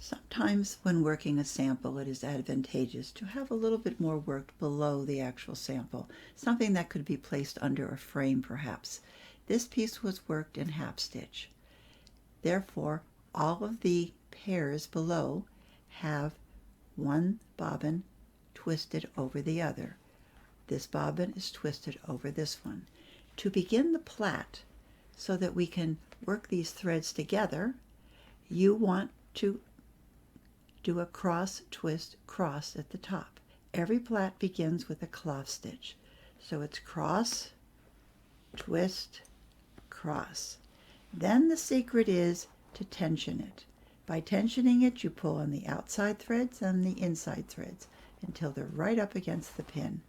Sometimes when working a sample, it is advantageous to have a little bit more work below the actual sample, something that could be placed under a frame perhaps. This piece was worked in half stitch. Therefore, all of the pairs below have one bobbin twisted over the other. This bobbin is twisted over this one. To begin the plait, so that we can work these threads together, you want to do a cross, twist, cross at the top. Every plait begins with a cloth stitch. So it's cross, twist, cross. Then the secret is to tension it. By tensioning it, you pull on the outside threads and the inside threads until they're right up against the pin.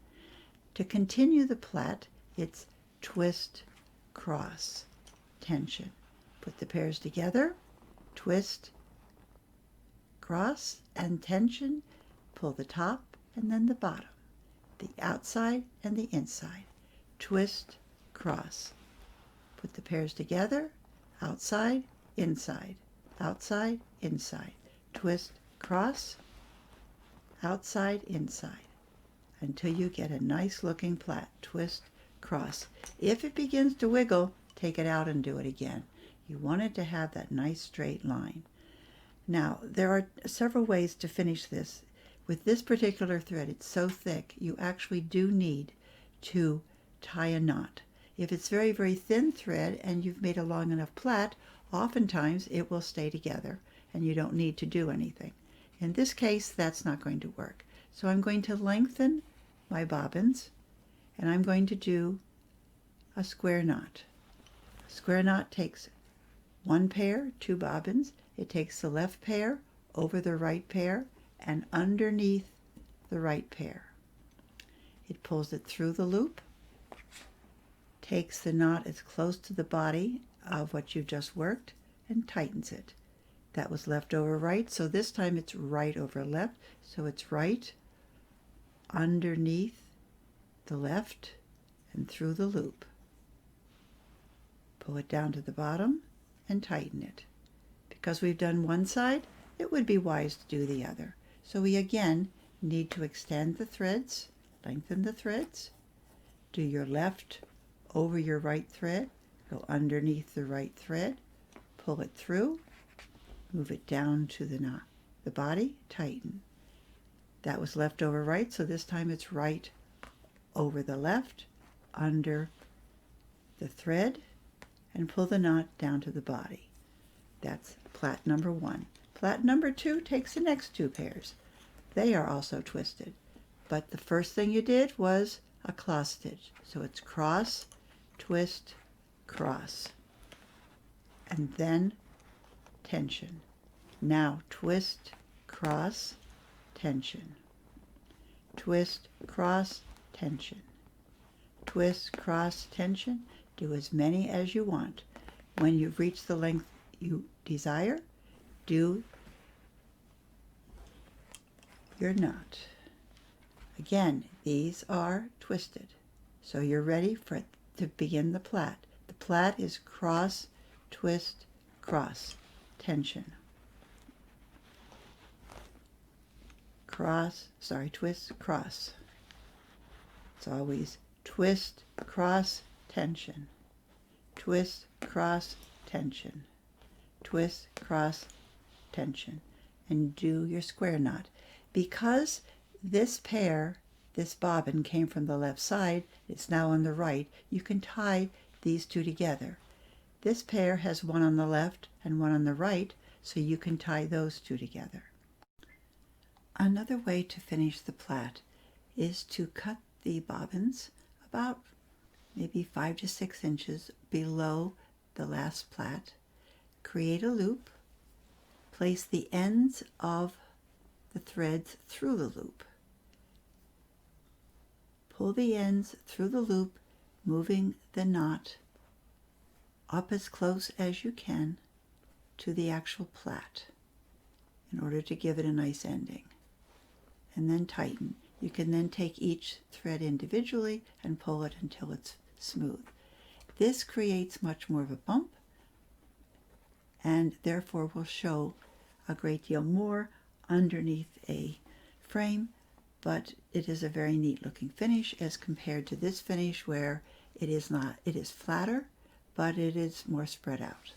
To continue the plait, it's twist, cross, tension. Put the pairs together, twist, cross, and tension. Pull the top and then the bottom, the outside and the inside. Twist, cross. Put the pairs together, outside, inside, outside, inside. Twist, cross, outside, inside, until you get a nice looking plait. Twist, cross. If it begins to wiggle, take it out and do it again. You want it to have that nice straight line. Now, there are several ways to finish this. With this particular thread, it's so thick, you actually do need to tie a knot. If it's very, very thin thread and you've made a long enough plait, oftentimes it will stay together and you don't need to do anything. In this case, that's not going to work. So I'm going to lengthen my bobbins and I'm going to do a square knot. A square knot takes one pair, two bobbins. It takes the left pair over the right pair and underneath the right pair. It pulls it through the loop, takes the knot as close to the body of what you just worked, and tightens it. That was left over right, so this time it's right over left. So it's right underneath the left and through the loop. Pull it down to the bottom and tighten it. Because we've done one side, it would be wise to do the other. So we again need to extend the threads, lengthen the threads, do your left over your right thread, go underneath the right thread, pull it through, move it down to the knot, the body, tighten. That was left over right, so this time it's right over the left, under the thread, and pull the knot down to the body. That's plait number one. Plait number two takes the next two pairs. They are also twisted, but the first thing you did was a cloth stitch. So it's cross, twist, cross, and then tension. Now twist, cross, tension. Twist, cross, tension. Twist, cross, tension. Do as many as you want. When you've reached the length you desire, do your knot. Again, these are twisted. So you're ready to begin the plait. The plait is cross, twist, cross, tension. Twist, cross. It's always twist, cross, tension. Twist, cross, tension. Twist, cross, tension, and do your square knot. Because this pair, this bobbin came from the left side, it's now on the right, you can tie these two together. This pair has one on the left and one on the right, so you can tie those two together. Another way to finish the plait is to cut the bobbins about maybe 5 to 6 inches below the last plait. Create a loop, place the ends of the threads through the loop. Pull the ends through the loop, moving the knot up as close as you can to the actual plait in order to give it a nice ending. And then tighten. You can then take each thread individually and pull it until it's smooth. This creates much more of a bump and therefore will show a great deal more underneath a frame, but it is a very neat looking finish as compared to this finish where it is flatter, but it is more spread out.